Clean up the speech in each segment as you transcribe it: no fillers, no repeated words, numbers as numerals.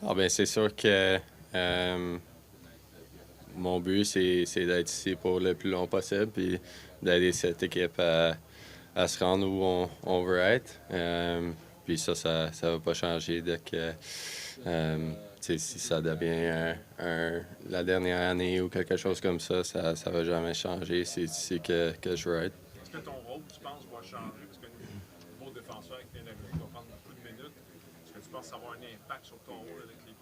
Ah ben c'est sûr que mon but, c'est d'être ici pour le plus long possible, puis d'aider cette équipe à se rendre où on veut être. Puis ça va pas changer dès que si ça devient la dernière année ou quelque chose comme ça va jamais changer. C'est ici que je veux être. Est-ce que ton rôle, tu penses, va changer? Parce que un nouveau défenseur qui vient d'arriver, qui va prendre beaucoup de minutes. Est-ce que tu penses avoir un impact sur ton rôle avec l'équipe?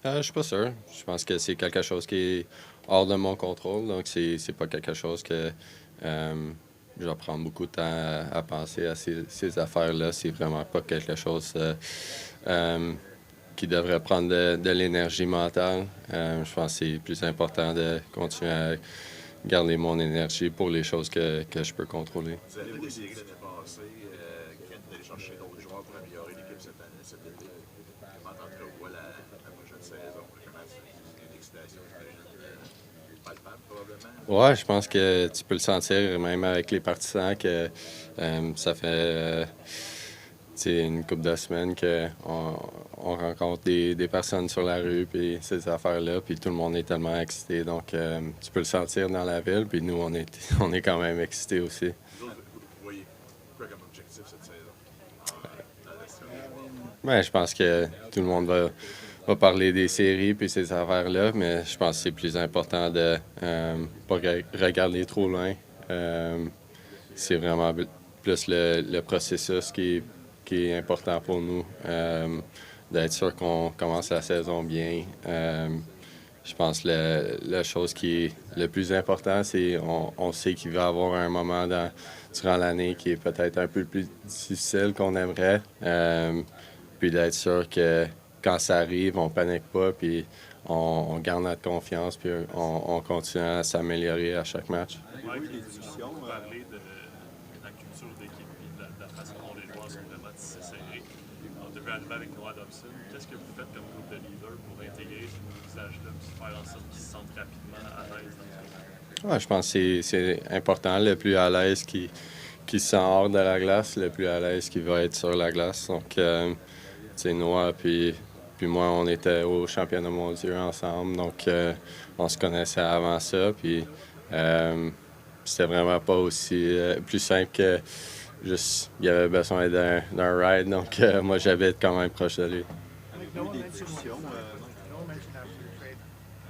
Je suis pas sûr. Je pense que c'est quelque chose qui est hors de mon contrôle, donc c'est pas quelque chose que je vais prendre beaucoup de temps à penser à ces affaires-là. C'est vraiment pas quelque chose qui devrait prendre de l'énergie mentale. Je pense que c'est plus important de continuer à garder mon énergie pour les choses que je peux contrôler. Vous avez des séries l'année passée qui viennent d'aller chercher d'autres joueurs pour améliorer l'équipe cet été. Comment t'entrevois la prochaine saison? Comment c'est une excitation palpable, probablement? Ouais, je pense que tu peux le sentir, même avec les partisans, que ça fait une couple de semaines qu'on rencontre des personnes sur la rue, puis ces affaires-là, puis tout le monde est tellement excité. Donc, tu peux le sentir dans la ville, puis nous, on est quand même excités aussi. Vous autres, vous voyez quoi comme objectif cette saison? Ouais, je pense que tout le monde va parler des séries puis ces affaires-là, mais je pense que c'est plus important de pas regarder trop loin. C'est vraiment plus le processus qui est important pour nous, d'être sûr qu'on commence la saison bien. Je pense que la chose qui est le plus important, c'est on sait qu'il va y avoir un moment durant l'année qui est peut-être un peu plus difficile qu'on aimerait. Puis d'être sûr que quand ça arrive, on panique pas, puis on garde notre confiance, puis on continue à s'améliorer à chaque match. Oui, des discussions. On va parler de la culture d'équipe et de la façon dont les joueurs sont vraiment tissés serrés. On devait arriver avec Habs. Qu'est-ce que vous faites comme groupe de leaders pour intégrer ce visage-là et faire en sorte qu'ils se sentent rapidement à l'aise dans le jeu? Ouais, je pense que c'est important. Le plus à l'aise qui se sent hors de la glace, le plus à l'aise qui va être sur la glace. Donc, Noah puis moi, on était au championnat mondial ensemble, donc on se connaissait avant ça, puis c'était vraiment pas aussi plus simple que juste, il y avait besoin d'un ride, donc moi, j'habite quand même proche de lui. Avec Noah mentioned Noah mentioned after your trade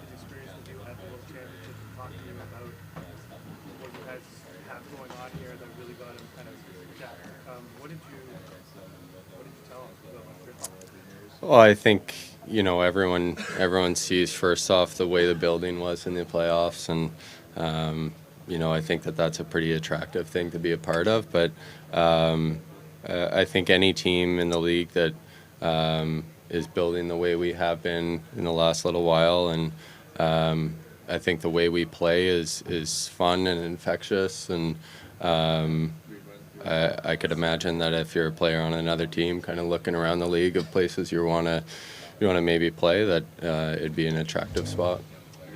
his experience with you at the World Championship and talking to you about what you guys have going on here that really got him kind of jacked. What did you tell him about your thoughts? Well, I think everyone sees first off the way the building was in the playoffs, and I think that's a pretty attractive thing to be a part of. But I think any team in the league that is building the way we have been in the last little while, and I think the way we play is fun and infectious, and I could imagine that if you're a player on another team, kind of looking around the league of places you want to maybe play, that it'd be an attractive spot.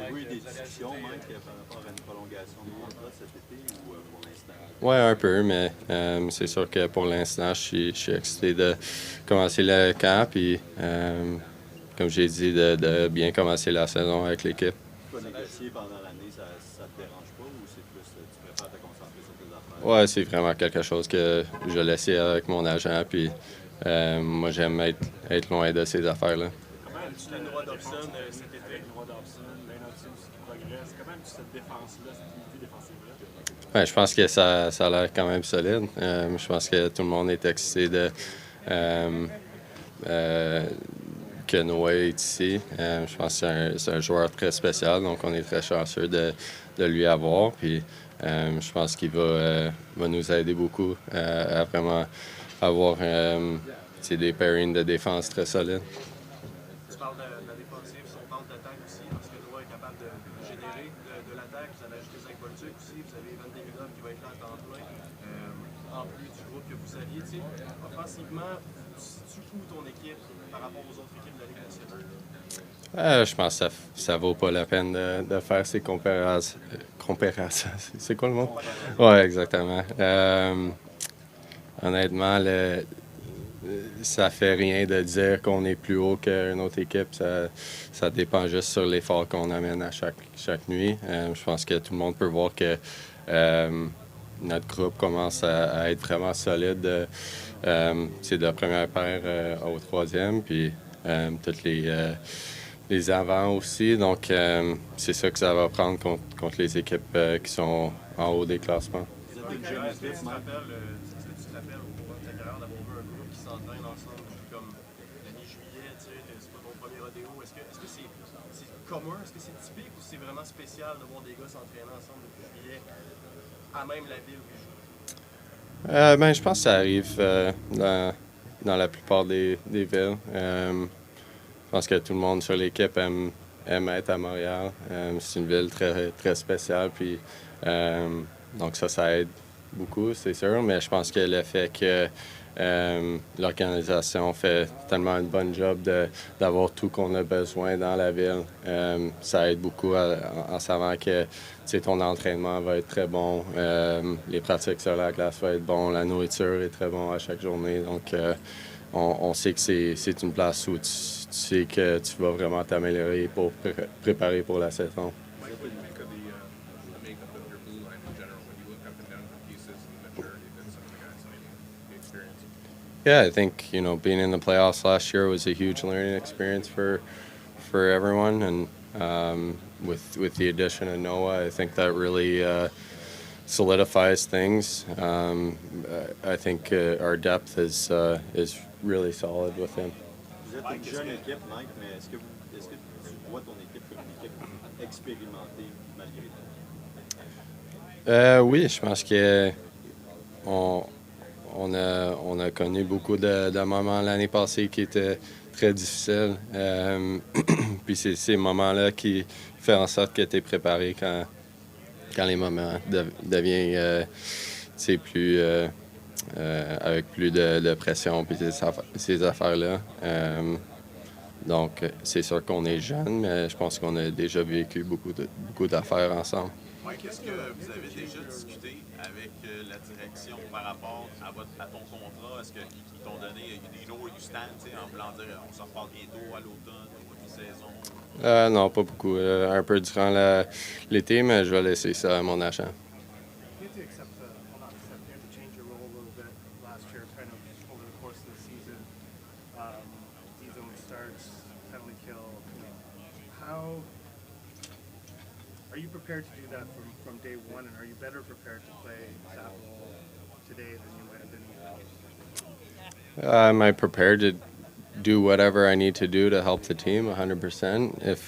Avez-vous eu des discussions, Mike, par rapport à une prolongation de contrat cet été ou pour l'instant? Ouais, un peu, mais c'est sûr que pour l'instant, je suis excité de commencer le camp, puis comme j'ai dit, de bien commencer la saison avec l'équipe. Pas négocier pendant l'année, ça te dérange pas ou c'est plus tu préfères te concentrer sur tes affaires? Ouais, c'est vraiment quelque chose que je laisse avec mon agent, puis moi, j'aime être loin de ces affaires-là. Comment aimes-tu les Noah Dobson cet été? Noah Dobson, Matheson aussi qui progresse. Comment aimes-tu cette défense-là, cette unité défensive-là? Ouais, je pense que ça a l'air quand même solide. Je pense que tout le monde est excité que Noah est ici. Je pense que c'est un joueur très spécial, donc on est très chanceux de lui avoir. Puis je pense qu'il va nous aider beaucoup à vraiment avoir des pairings de défense très solides. Tu parles de la défensive, son temps d'attaque aussi, parce que Noah est capable de générer de l'attaque. Vous avez ajouté Zach Bolduc aussi, vous avez Evan Davidov qui va être là à temps plein, en plus du groupe que vous aviez. Offensivement, tu où ton équipe par rapport aux autres équipes de la Ligue nationale? Je pense que ça vaut pas la peine de faire ces comparaisons. C'est quoi le mot? Ouais, exactement. Honnêtement, ça fait rien de dire qu'on est plus haut qu'une autre équipe. Ça dépend juste sur l'effort qu'on amène à chaque nuit. Je pense que tout le monde peut voir que notre groupe commence à être vraiment solide. C'est de la première paire au troisième, puis toutes les avants aussi. Donc, c'est ça que ça va prendre contre les équipes qui sont en haut des classements. Vous êtes une jeune Est-ce que équipe, tu te Mike. rappelles, au courant de ta carrière d'avoir vu un groupe qui s'entraîne ensemble depuis comme la mi-juillet, tu sais, c'est pas ton premier rodéo. Est-ce que c'est commun, est-ce que c'est typique ou c'est vraiment spécial de voir des gars s'entraîner ensemble depuis juillet à même la ville où ils jouent? Je pense que ça arrive dans la plupart des villes. Je pense que tout le monde sur l'équipe aime être à Montréal. C'est une ville très, très spéciale. Puis, donc ça aide beaucoup, c'est sûr. Mais je pense que le fait que l'organisation fait tellement un bon job d'avoir tout qu'on a besoin dans la ville, ça aide beaucoup en savant que ton entraînement va être très bon, les pratiques sur la glace vont être bon, la nourriture est très bon à chaque journée. Donc, on sait que c'est une place où tu sais que tu vas vraiment t'améliorer pour préparer pour la saison. Mike, what do you think of the makeup of your blue line in general when you look up and down the pieces and the maturity that some of the guys have, the experience? Yeah, I think being in the playoffs last year was a huge learning experience for everyone, and with the addition of Noah, I think that really solidifies things. I think our depth is really solid with him. Vous êtes une jeune équipe, Mike, mais est-ce que tu vois ton équipe comme une équipe expérimentée malgré tout? Oui, je pense que on a connu beaucoup de moments l'année passée qui étaient très difficiles. Puis c'est ces moments-là qui font en sorte que tu es préparé quand les moments deviennent plus avec plus de pression puis ces affaires-là. Donc, c'est sûr qu'on est jeune, mais je pense qu'on a déjà vécu beaucoup d'affaires ensemble. Mike, est-ce que vous avez déjà discuté avec la direction par rapport à ton contrat? Est-ce qu'ils t'ont donné des jours où you stand, en voulant dire on s'en reparle bientôt à l'automne, au début de saison? Non, pas beaucoup. Un peu durant l'été, mais je vais laisser ça à mon agent. You had to accept well, not accept, you had to change your role a little bit last year, kind of over the course of the season. D-zone starts, penalty kill. How are you prepared to do that from day one, and are you better prepared to play that role today than you might have been? Am I prepared to do whatever I need to do to help the team 100%?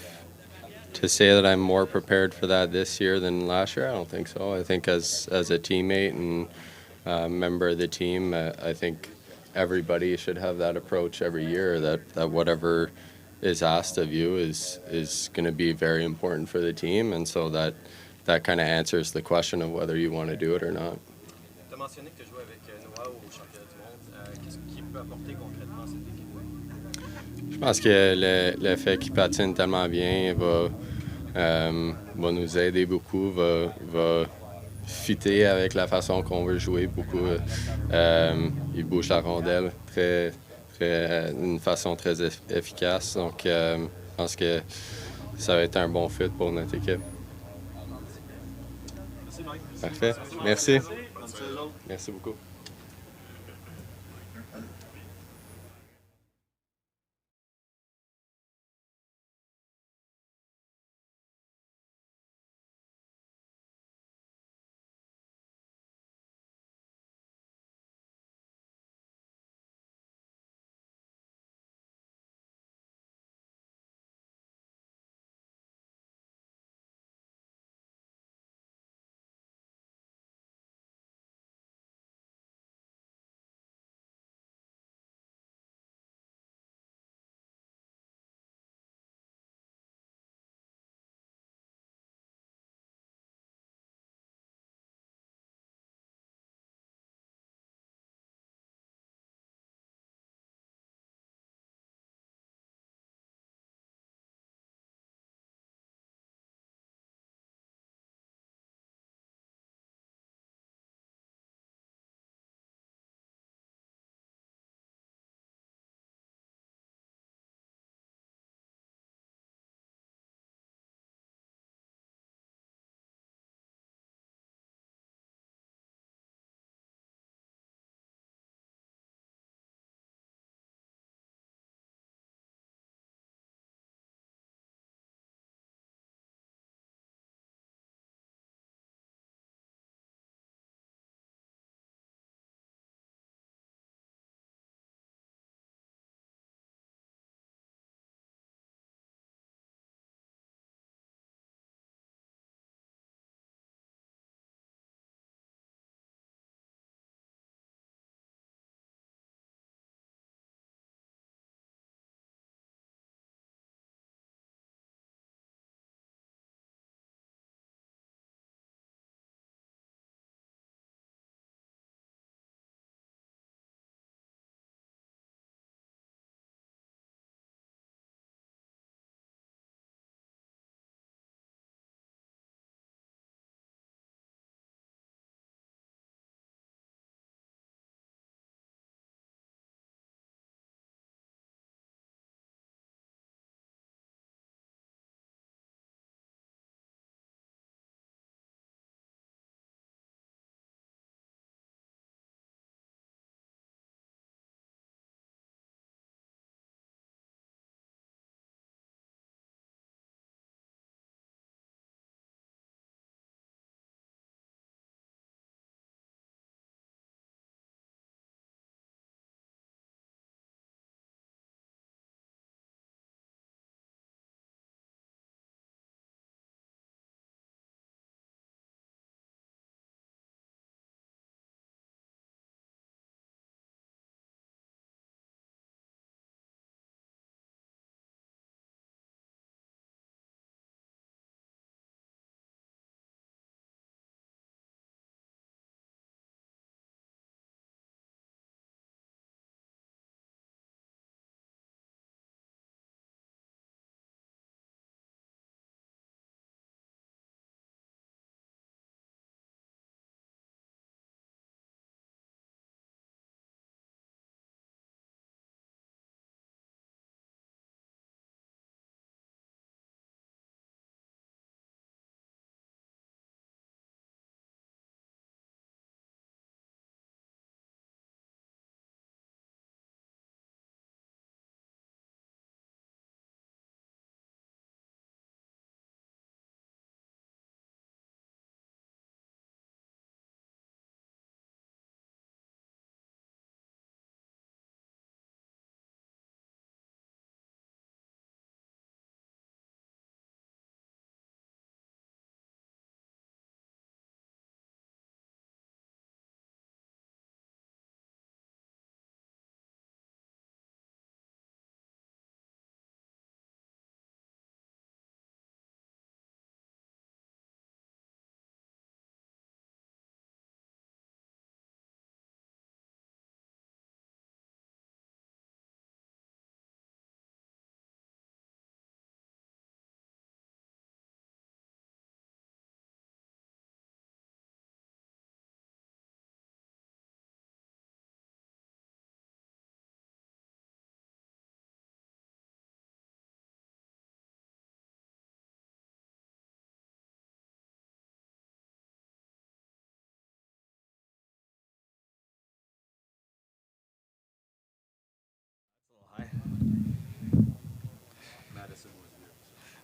To say that I'm more prepared for that this year than last year, I don't think so. I think as a teammate and member of the team, I think everybody should have that approach every year, that whatever is asked of you is going to be very important for the team, and so that kind of answers the question of whether you want to do it or not. Tu as mentionné que tu as joué avec Noah au championnat du monde. Qu'est-ce qu'il peut apporter concrètement à cette équipe-là? Je pense que le fait qu'il patine tellement bien va nous aider beaucoup, va fitter avec la façon qu'on veut jouer beaucoup. Il bouge la rondelle d'une façon très efficace. Donc, je pense que ça va être un bon fit pour notre équipe. Merci, Mike. Parfait. Merci. Bonne saison. Merci beaucoup.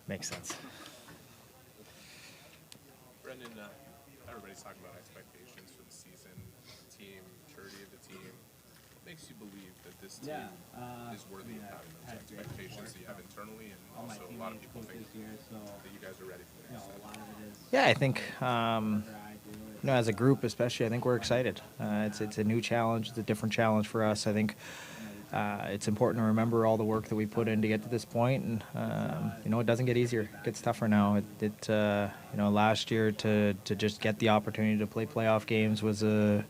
Makes sense. Brendan, everybody's talking about expectations for the season, team, maturity of the team. What makes you believe that this team is worthy of having those expectations that you have internally, and also a lot of people think that you guys are ready for the next step? Yeah, I think as a group, especially, I think we're excited. It's a new challenge. It's a different challenge for us. I think it's important to remember all the work that we put in to get to this point, and it doesn't get easier. It gets tougher now. Last year to just get the opportunity to play playoff games was a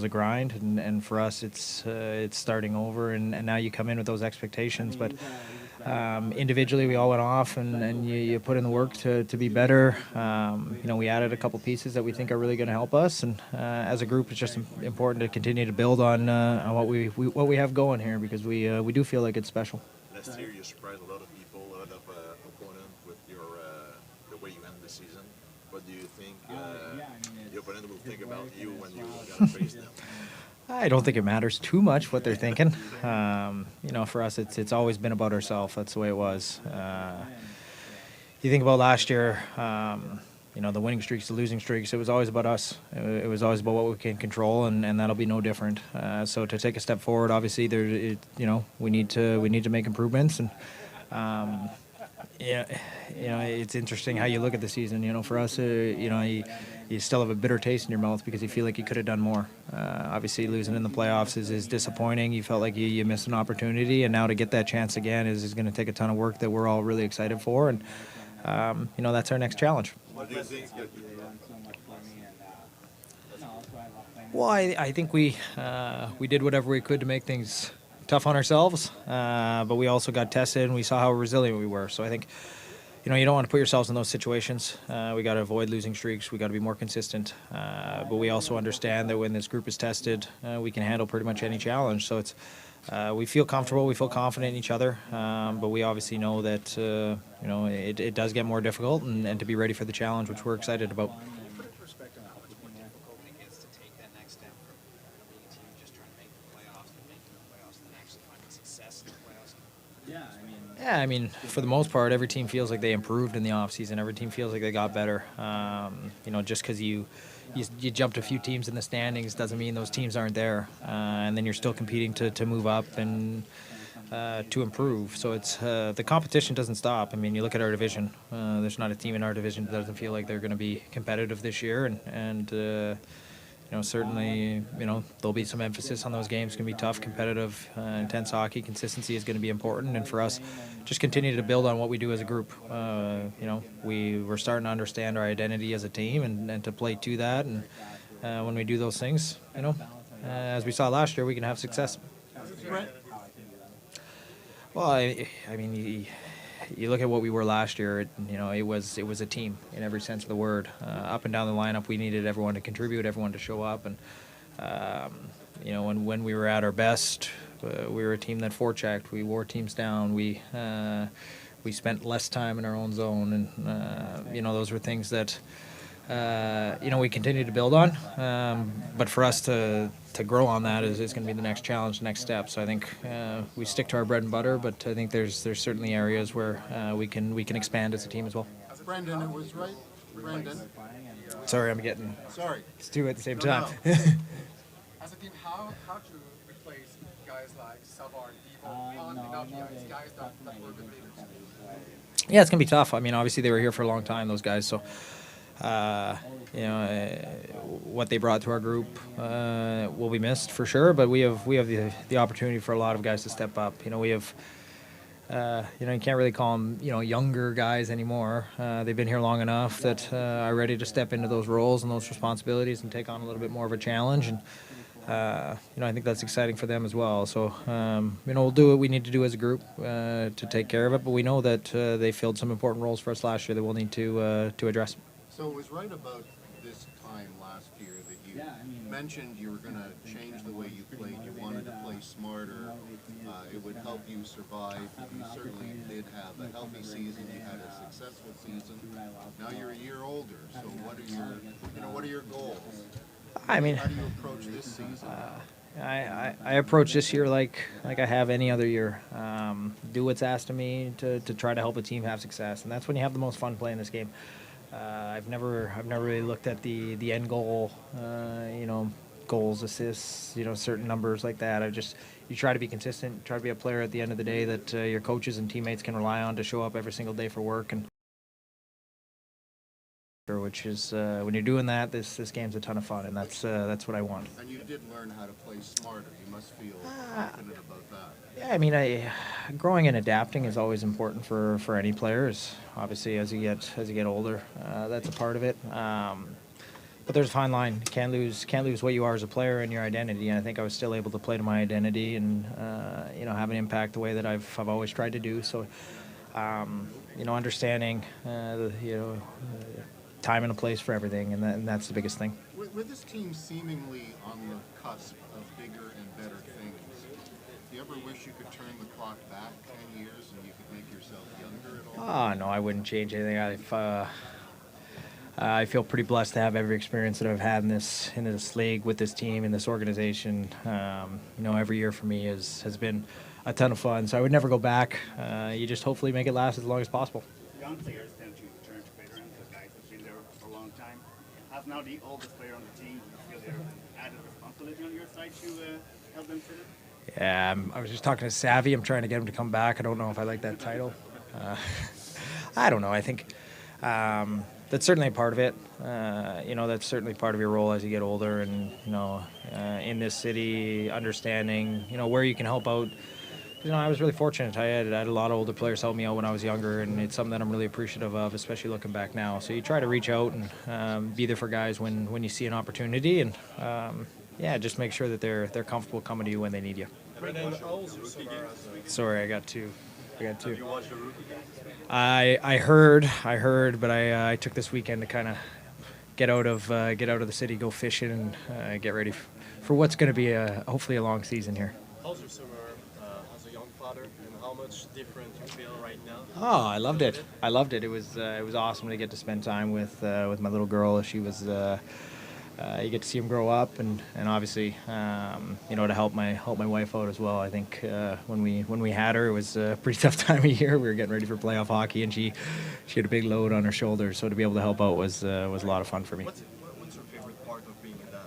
grind, and for us it's starting over, and now you come in with those expectations, but individually we all went off and you put in the work to be better. We added a couple pieces that we think are really going to help us, and as a group it's just important to continue to build on what we have going here, because we do feel like it's special. Last year you surprised a lot of people, a lot of opponents with the way you end the season. What do you think the opponent will think about you when you gotta face them? I don't think it matters too much what they're thinking. For us, it's always been about ourselves. That's the way it was. You think about last year, the winning streaks, the losing streaks, it was always about us. It was always about what we can control, and that'll be no different. So to take a step forward, obviously, we need to make improvements, and it's interesting how you look at the season. For us, you still have a bitter taste in your mouth because you feel like you could have done more. Obviously, losing in the playoffs is disappointing. You felt like you missed an opportunity, and now to get that chance again is going to take a ton of work that we're all really excited for, and that's our next challenge. What do you think? Well, I think we did whatever we could to make things tough on ourselves, but we also got tested and we saw how resilient we were. So I think, you don't want to put yourselves in those situations. We got to avoid losing streaks. We got to be more consistent. But we also understand that when this group is tested, we can handle pretty much any challenge. So it's we feel comfortable, we feel confident in each other, but we obviously know that it does get more difficult, and to be ready for the challenge, which we're excited about. Yeah, I mean, for the most part, every team feels like they improved in the offseason. Every team feels like they got better. Just because you jumped a few teams in the standings doesn't mean those teams aren't there. And then you're still competing to move up and to improve. So it's the competition doesn't stop. I mean, you look at our division. There's not a team in our division that doesn't feel like they're going to be competitive this year. And certainly, there'll be some emphasis on those games. It's going to be tough, competitive, intense hockey. Consistency is going to be important. And for us, just continue to build on what we do as a group. We're starting to understand our identity as a team and to play to that. And when we do those things, as we saw last year, we can have success. Well, I mean, you look at what we were last year. It was a team in every sense of the word. Up and down the lineup, we needed everyone to contribute, everyone to show up, and when we were at our best, we were a team that forechecked. We wore teams down. We spent less time in our own zone, and those were things that we continue to build on. But for us to grow on that is going to be the next challenge, the next step. So I think we stick to our bread and butter, but I think there's certainly areas where we can expand as a team as well. Brendan, it was right. Brendan. Sorry, I'm getting. Sorry. It's two at the same time. No. As a team, how to replace guys like Savard, Devo, on and off the ice, guys that were good leaders? Yeah, it's gonna be tough. I mean, obviously they were here for a long time, those guys. So, what they brought to our group will be missed for sure. But we have the opportunity for a lot of guys to step up. We have. You can't really call them, younger guys anymore. They've been here long enough that are ready to step into those roles and those responsibilities and take on a little bit more of a challenge. And, I think that's exciting for them as well. So, we'll do what we need to do as a group to take care of it. But we know that they filled some important roles for us last year that we'll need to address. So it was right about this time last year that you mentioned you were going to change the way you played. You wanted to play smarter. It would help you survive. You certainly did have a healthy season. You had a successful season. Now you're a year older. So what are your goals? I mean, how do you approach this season? I approach this year like I have any other year. Do what's asked of me to try to help a team have success, and that's when you have the most fun playing this game. I've never really looked at the end goal, goals, assists, certain numbers like that. You try to be consistent, try to be a player at the end of the day that your coaches and teammates can rely on to show up every single day for work. And which is when you're doing that, this game's a ton of fun, and that's what I want. And you did learn how to play smarter. You must feel confident about that. Yeah, I mean, growing and adapting is always important for any players. Obviously, as you get older, that's a part of it. But there's a fine line. Can't lose what you are as a player and your identity. And I think I was still able to play to my identity and have an impact the way that I've always tried to do. So, understanding time and a place for everything, and that's the biggest thing. With this team seemingly on the cusp of bigger and better things, do you ever wish you could turn the clock back 10 years and you could make yourself younger at all? Oh, no, I wouldn't change anything. I feel pretty blessed to have every experience that I've had in this league, with this team, in this organization. Every year for me has been a ton of fun, so I would never go back. You just hopefully make it last as long as possible. Young players tend to turn to veterans, the guys that have been there for a long time. As now the oldest player on the team, you feel there's added responsibility on your side to help them fit it? Yeah, I was just talking to Savvy. I'm trying to get him to come back. I don't know if I like that title. I don't know. I think that's certainly a part of it. That's certainly part of your role as you get older, and in this city, understanding where you can help out. I was really fortunate. I had a lot of older players help me out when I was younger, and it's something that I'm really appreciative of, especially looking back now. So you try to reach out and be there for guys when you see an opportunity, and just make sure that they're comfortable coming to you when they need you. Sorry, I got two. Have you watched the rookie game? I heard, but I took this weekend to kind of get out of the city, go fishing, and get ready for what's going to be hopefully a long season here. How's your summer as a young father, and how much different you feel right now? Oh, I loved it. It was awesome to get to spend time with my little girl. She was. You get to see him grow up, and obviously, to help my wife out as well. I think when we had her, it was a pretty tough time of year. We were getting ready for playoff hockey, and she had a big load on her shoulders. So to be able to help out was a lot of fun for me. What's your favorite part of being a dad?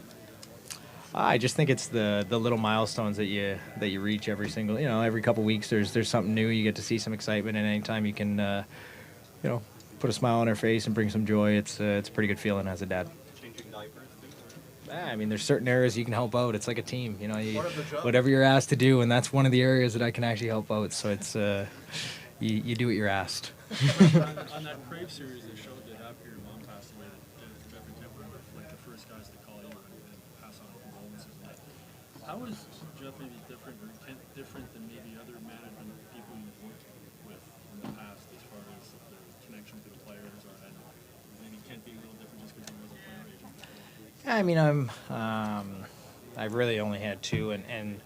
I just think it's the little milestones that you reach every couple weeks. There's something new. You get to see some excitement, and anytime you can put a smile on her face and bring some joy, it's a pretty good feeling as a dad. Changing diapers? I mean, there's certain areas you can help out. It's like a team, whatever you're asked to do, and that's one of the areas that I can actually help out. So it's you do what you're asked. On that Crave series, they showed that after your mom passed away, that Jeff and Jeff were like the first guys to call you and pass on condolences. How is Jeff maybe different than maybe other management people you've worked with in the past, as far as their connection to the players, or maybe Kent being a little different just because he was a player agent before? I mean, I've really only had two, and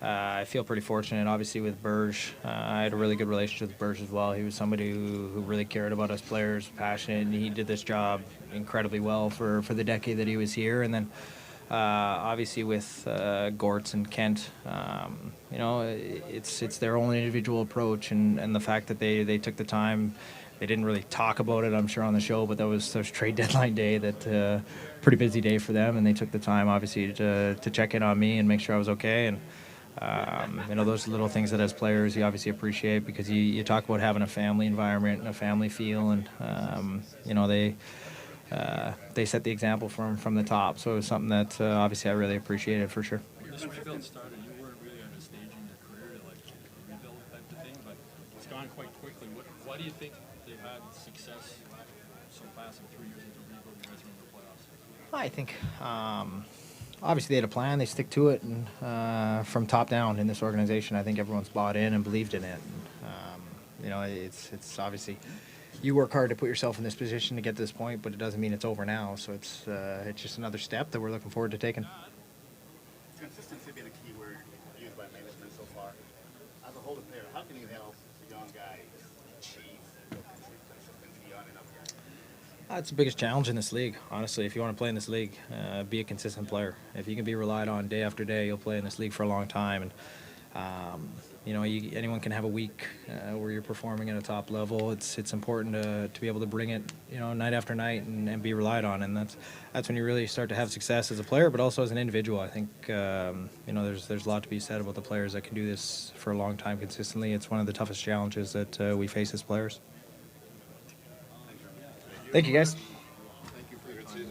I feel pretty fortunate. Obviously, with Berge, I had a really good relationship with Berge as well. He was somebody who really cared about us players, passionate, and he did this job incredibly well for the decade that he was here. And then, obviously, with Gortz and Kent, it's their own individual approach, and the fact that they took the time. They didn't really talk about it, I'm sure, on the show, but that was trade deadline day, that pretty busy day for them, and they took the time, obviously, to check in on me and make sure I was okay. And those are little things that as players you obviously appreciate, because you talk about having a family environment and a family feel, and they set the example from the top. So it was something that obviously I really appreciated for sure. When this rebuild started, you weren't really at a stage in your career to rebuild type of thing, but it's gone quite quickly. Why do you think they've had success so fast in 3 years into rebuild? You guys are in the playoffs. I think obviously they had a plan, they stick to it, and from top down in this organization, I think everyone's bought in and believed in it. And, it's obviously you work hard to put yourself in this position to get to this point, but it doesn't mean it's over now. So it's just another step that we're looking forward to taking. Consistency been a key word used by management so far. As a holder player, how can you help young guys achieve consistency on and up here? That's the biggest challenge in this league, honestly. If you want to play in this league, be a consistent player. If you can be relied on day after day, you'll play in this league for a long time. And anyone can have a week where you're performing at a top level. It's important to be able to bring it, night after night and be relied on. And that's when you really start to have success as a player, but also as an individual. I think there's a lot to be said about the players that can do this for a long time consistently. It's one of the toughest challenges that we face as players. Thank you, guys. Thank you for your time.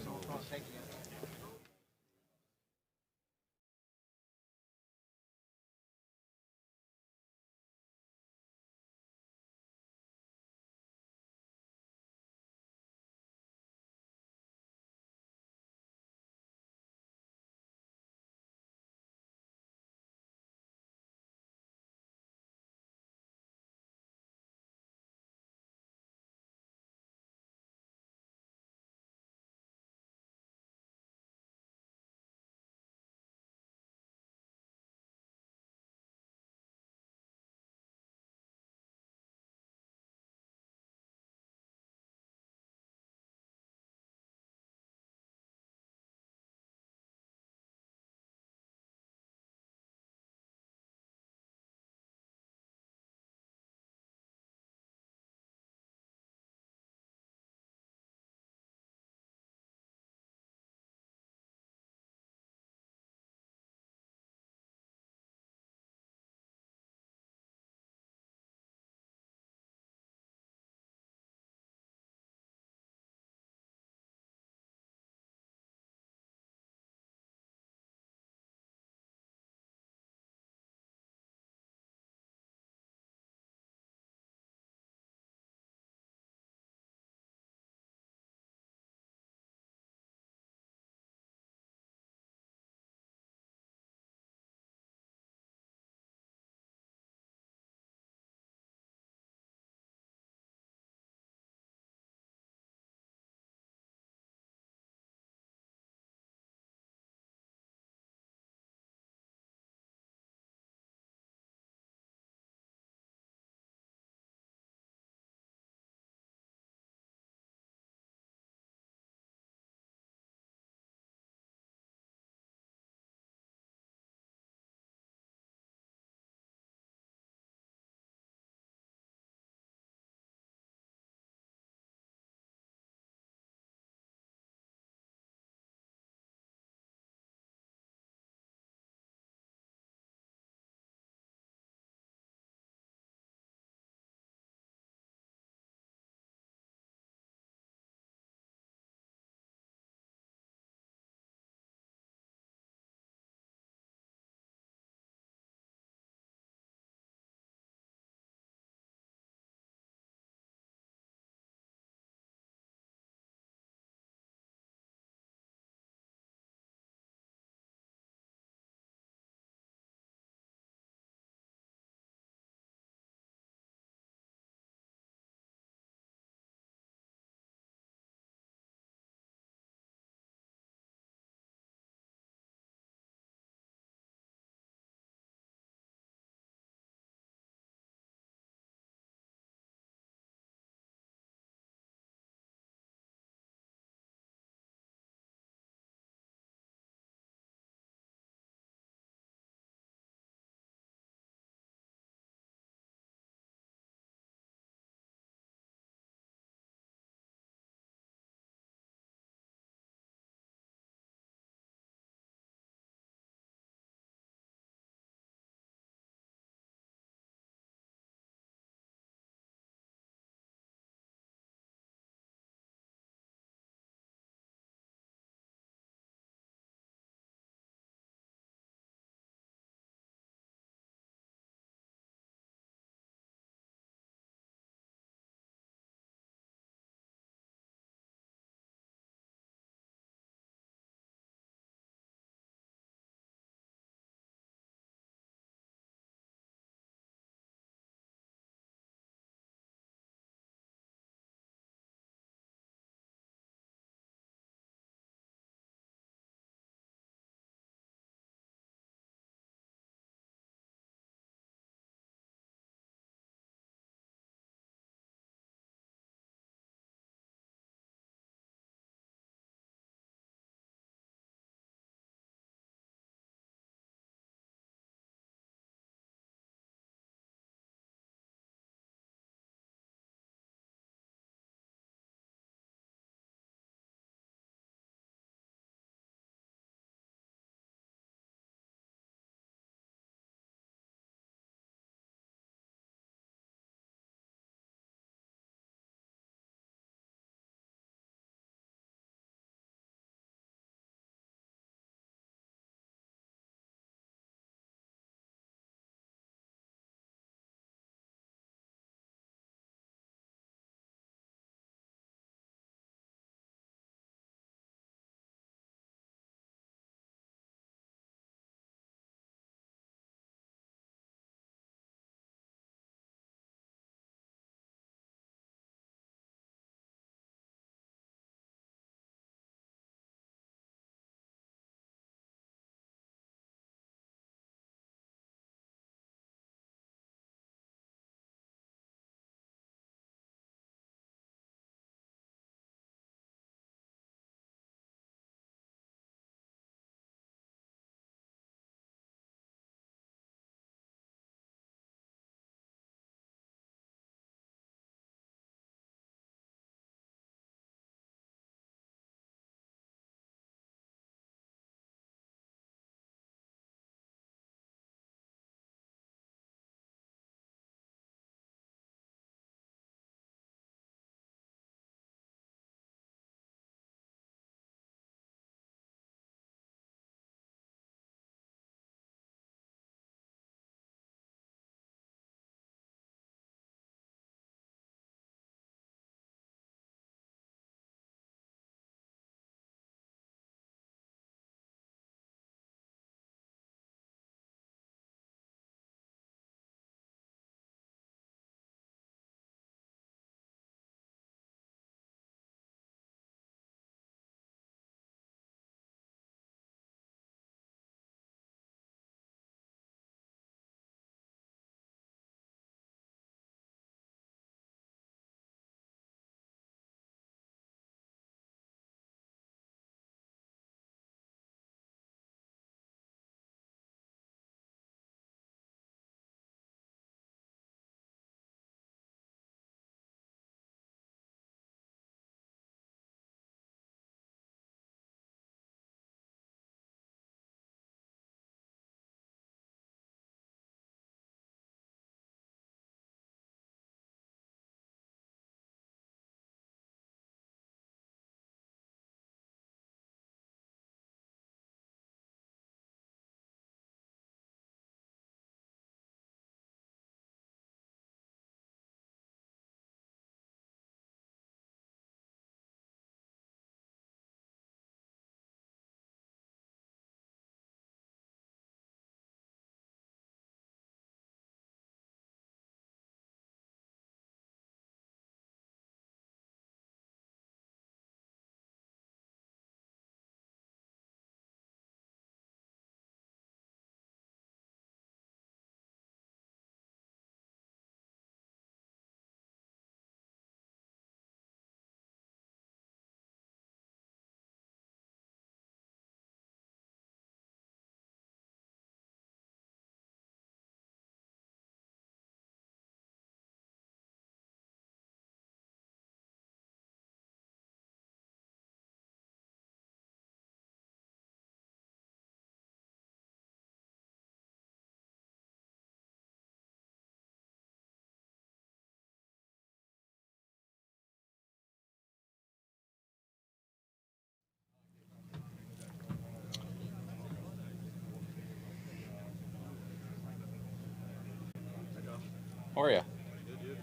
How are you?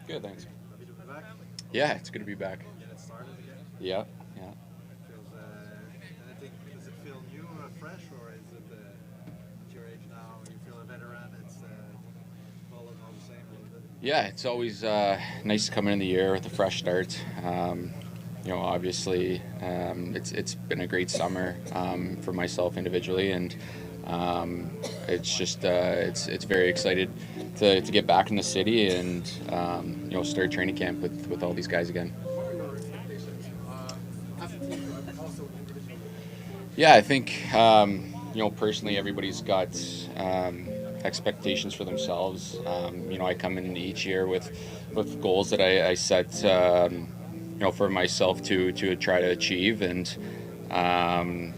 Good, thanks. Happy to be back. Yeah, it's good to be back. Get it started again. Yeah. Feels, does it feel new or fresh, or is it at your age now? You feel a veteran. It's all the same a little bit. Yeah, it's always nice to come in the year with a fresh start. Obviously, it's been a great summer for myself individually, and it's just it's very excited to get back in the city and start training camp with all these guys again. What are your expectations as a team, but also individually? Yeah, I think personally everybody's got expectations for themselves. I come in each year with goals that I set for myself to try to achieve, and I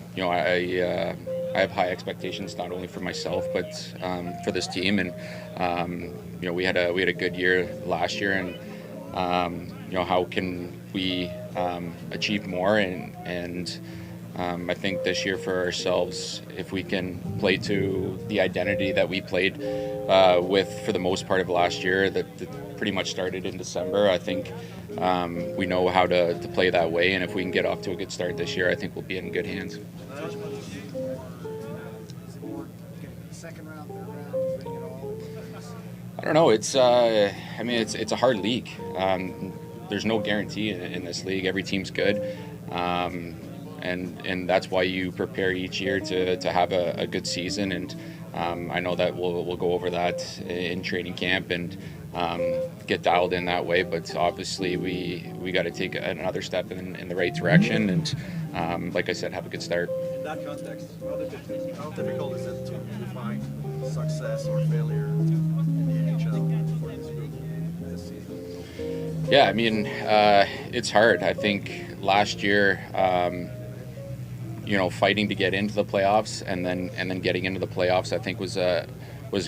have high expectations not only for myself but for this team, and we had a good year last year, and how can we achieve more, and I think this year for ourselves, if we can play to the identity that we played with for the most part of last year, that pretty much started in December, I think we know how to play that way, and if we can get off to a good start this year, I think we'll be in good hands. Second round, third round, bring it all? I don't know. It's it's a hard league. There's no guarantee in this league. Every team's good, and that's why you prepare each year to have a good season. And I know that we'll go over that in training camp and get dialed in that way. But obviously, we got to take another step in the right direction, and like I said, have a good start. In that context, how difficult is it to define success or failure in the NHL for this group this season? Yeah, it's hard. I think last year, fighting to get into the playoffs and then getting into the playoffs, I think was a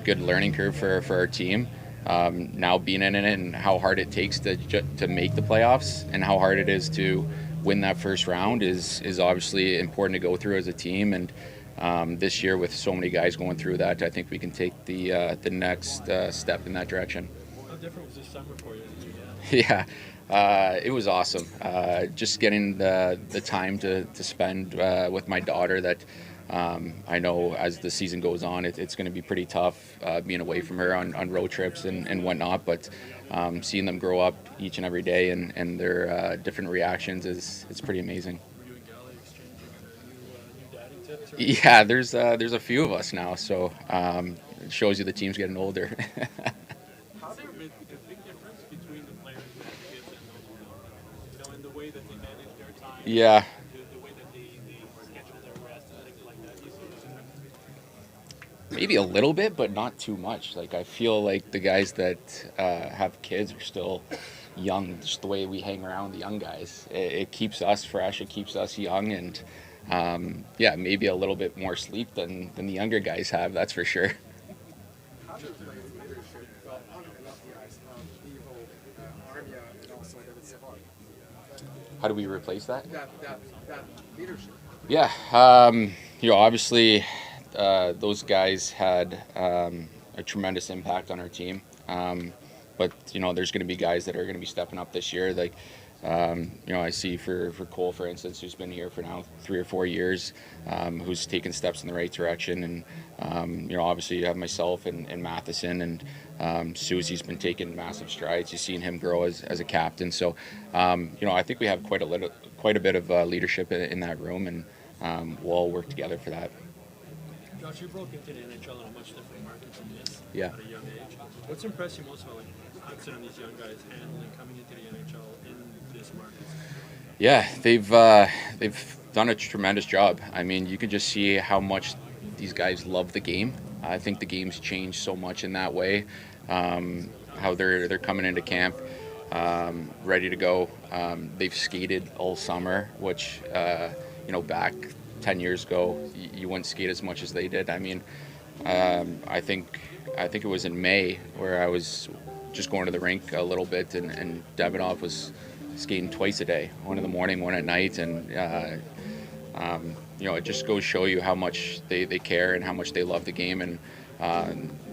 good learning curve for our team. Now being in it and how hard it takes to make the playoffs and how hard it is to win that first round is obviously important to go through as a team, and this year with so many guys going through that, I think we can take the next step in that direction. How different was this summer for you? Yeah, it was awesome. Just getting the time to spend with my daughter that I know as the season goes on, it's going to be pretty tough being away from her on road trips and whatnot, but seeing them grow up each and every day and their different reactions it's pretty amazing. Were you and Gallagher exchanging new dating tips? Or? Yeah, there's a few of us now, so it shows you the team's getting older. Has there been a big difference between the players and the kids and in the way that they manage their time? Yeah. The way that they schedule their rest and things like that? Do you see those differences? Maybe a little bit, but not too much. Like I feel like the guys that have kids are still young. Just the way we hang around the young guys, it keeps us fresh. It keeps us young, and maybe a little bit more sleep than the younger guys have. That's for sure. How do players' leadership on and off the ice, Evo, Armia, and also David Savard? How do we replace that? That leadership. Yeah, obviously those guys had a tremendous impact on our team. But there's going to be guys that are going to be stepping up this year. Like I see for Cole, for instance, who's been here for now 3 or 4 years, who's taken steps in the right direction. And obviously you have myself and Matheson, and Susie's been taking massive strides. You've seen him grow as a captain. So I think we have quite a bit of leadership in that room, and we'll all work together for that. Josh, you broke into the NHL in a much different market than this Yeah. at a young age. What's impressed you most about considering these young guys handling coming into the NHL in this market? Yeah, they've done a tremendous job. I mean, you can just see how much these guys love the game. I think the game's changed so much in that way. How they're coming into camp ready to go. They've skated all summer, which back 10 years ago you wouldn't skate as much as they did. I mean, I think it was in May where I was just going to the rink a little bit, and Davidoff was skating twice a day, one in the morning, one at night, and it just goes to show you how much they care and how much they love the game, and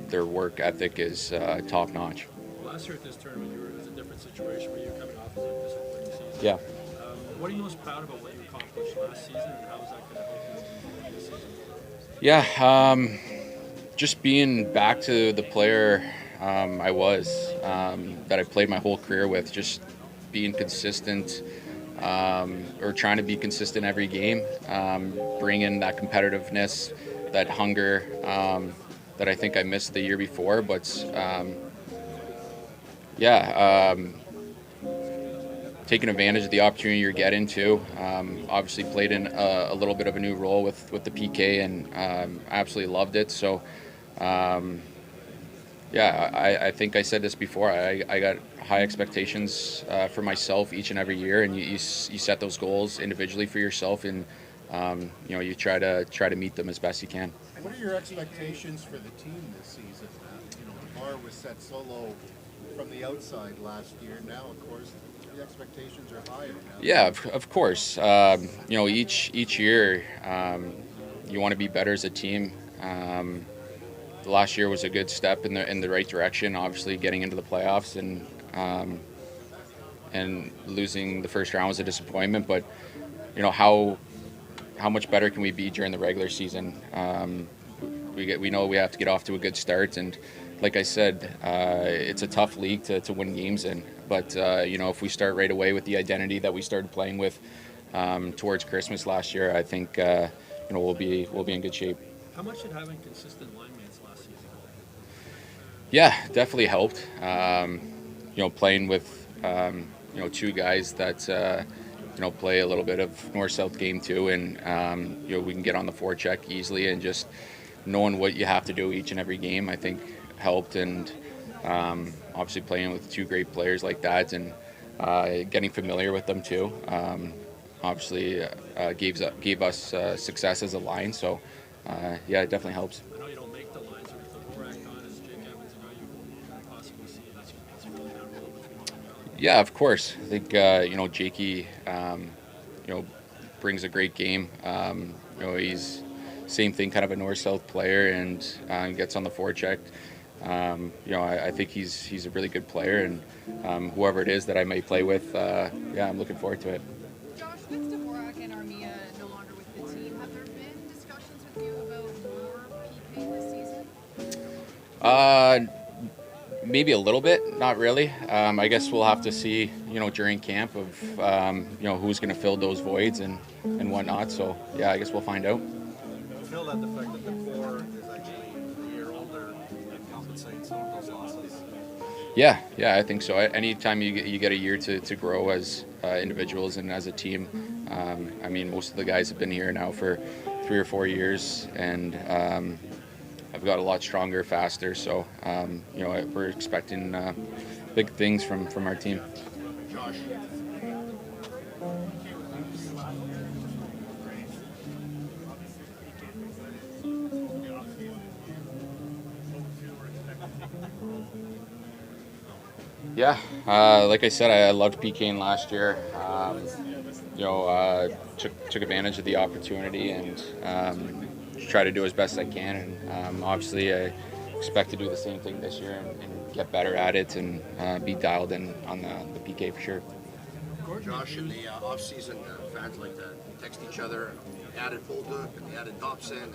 their work ethic is top notch. Last last year at this tournament, it was a different situation where you were coming off as a disappointing season. Yeah. What are you most proud about what you accomplished last season, and how is that going to help you this season? Yeah, just being back to the player I was, that I played my whole career with, just being consistent, or trying to be consistent every game, bringing that competitiveness, that hunger that I think I missed the year before. But taking advantage of the opportunity you're getting to. Obviously played in a little bit of a new role with the PK, and absolutely loved it. So, I think I said this before. I got high expectations for myself each and every year, and you set those goals individually for yourself, and you try to meet them as best you can. What are your expectations for the team this season? The bar was set so low from the outside last year. Now, of course, the expectations are higher now. Yeah, of course. Each year, you want to be better as a team. The last year was a good step in the right direction. Obviously, getting into the playoffs and losing the first round was a disappointment. But how much better can we be during the regular season? We know we have to get off to a good start, and like I said, it's a tough league to win games in. But if we start right away with the identity that we started playing with towards Christmas last year, I think we'll be in good shape. How much did having consistent line mates last season? Yeah, definitely helped. Playing with two guys that play a little bit of north-south game too, and we can get on the forecheck easily, and just knowing what you have to do each and every game, I think helped. And obviously playing with two great players like that, and getting familiar with them too, obviously gave us success as a line. So it definitely helps. I know you don't make the lines, but with the Vorak on as Jake Evans and how you possibly see it's really that role between you and Yeah, of course. I think Jakey brings a great game. He's same thing, kind of a north-south player, and gets on the forecheck. I think he's a really good player, and whoever it is that I may play with, I'm looking forward to it. Josh, with Dvorak and Armia no longer with the team, have there been discussions with you about more PK this season? Maybe a little bit, not really. I guess we'll have to see, during camp of, who's going to fill those voids and whatnot. So, I guess we'll find out. I feel that the fact that the core is actually a year older compensates some of those losses. Yeah, I think so. Anytime you get a year to grow as individuals and as a team, most of the guys have been here now for 3 or 4 years, and I've got a lot stronger, faster. So, we're expecting big things from our team. Josh. Yeah, like I said, I loved PKing last year. Took advantage of the opportunity and try to do as best I can. And obviously, I expect to do the same thing this year and get better at it and be dialed in on the PK for sure. Josh, in the off-season, fans like to text each other. You added Bolduc and you added Dobson, and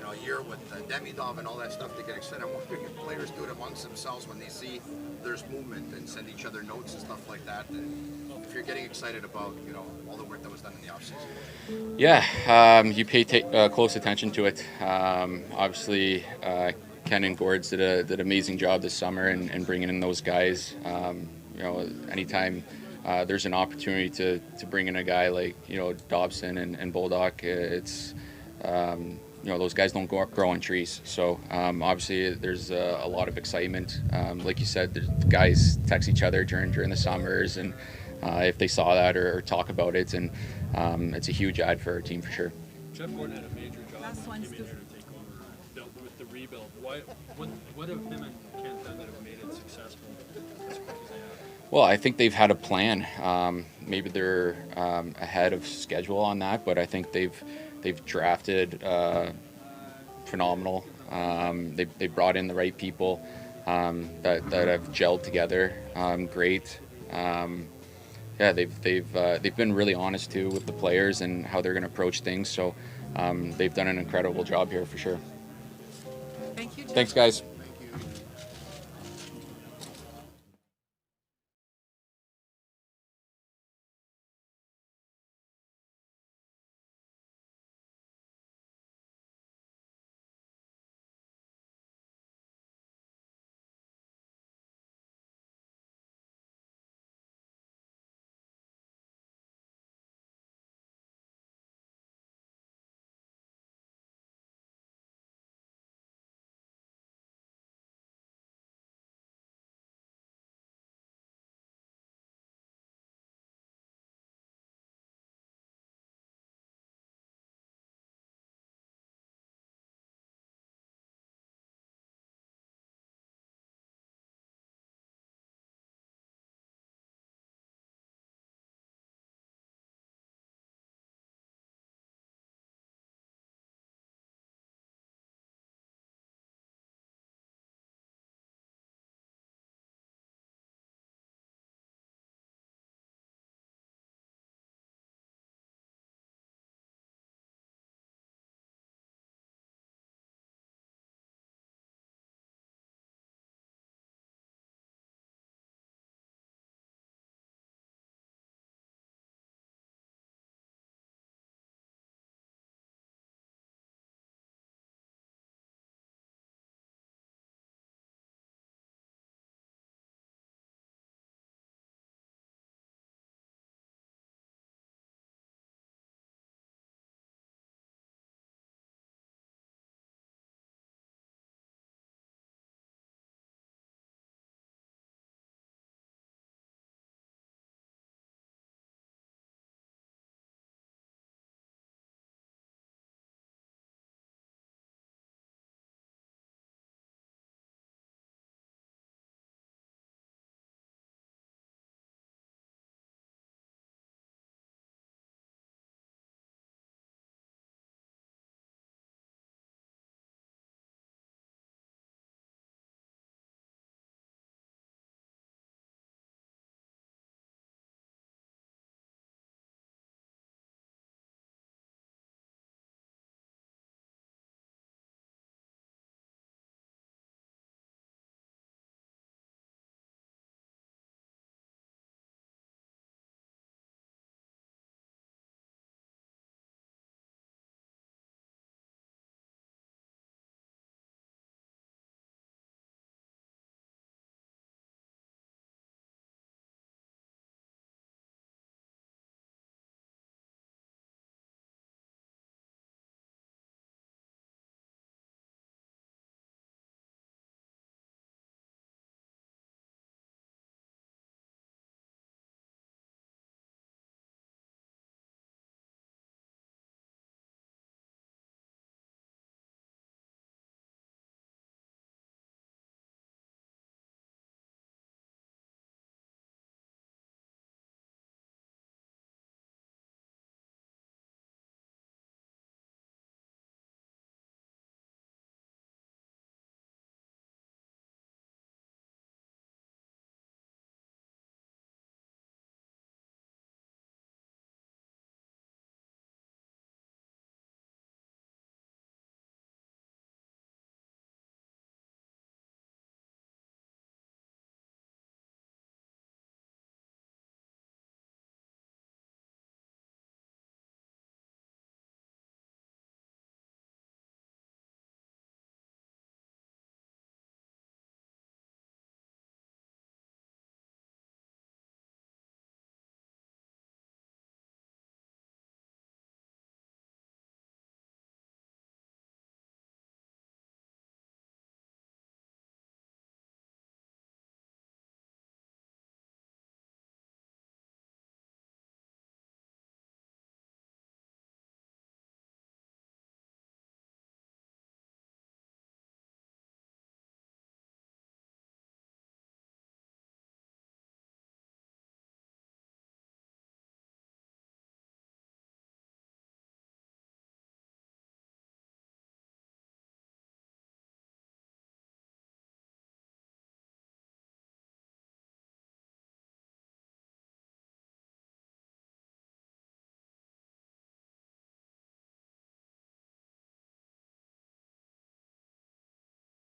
a year with Demidov and all that stuff to get excited. I'm wondering if players do it amongst themselves when they see there's movement and send each other notes and stuff like that. And if you're getting excited about all the work that was done in the off-season. Yeah, you pay close attention to it. Obviously, Ken and Gords did an amazing job this summer and bringing in those guys. Anytime there's an opportunity to bring in a guy like Dobson and Bolduc, it's those guys don't grow on trees. So obviously there's a lot of excitement. Like you said, the guys text each other during the summers, and if they saw that or talk about it, and it's a huge add for our team for sure. Jeff Gordon had a major job when he came in here to take over with the rebuild. What have him and Kent done that have made it successful as quick as they have? Well, I think they've had a plan. Maybe they're ahead of schedule on that, but I think they've drafted phenomenal. They brought in the right people. that have gelled together great. Yeah, they've been really honest too with the players and how they're going to approach things. So they've done an incredible job here for sure. Thank you, Jeff. Thanks, guys.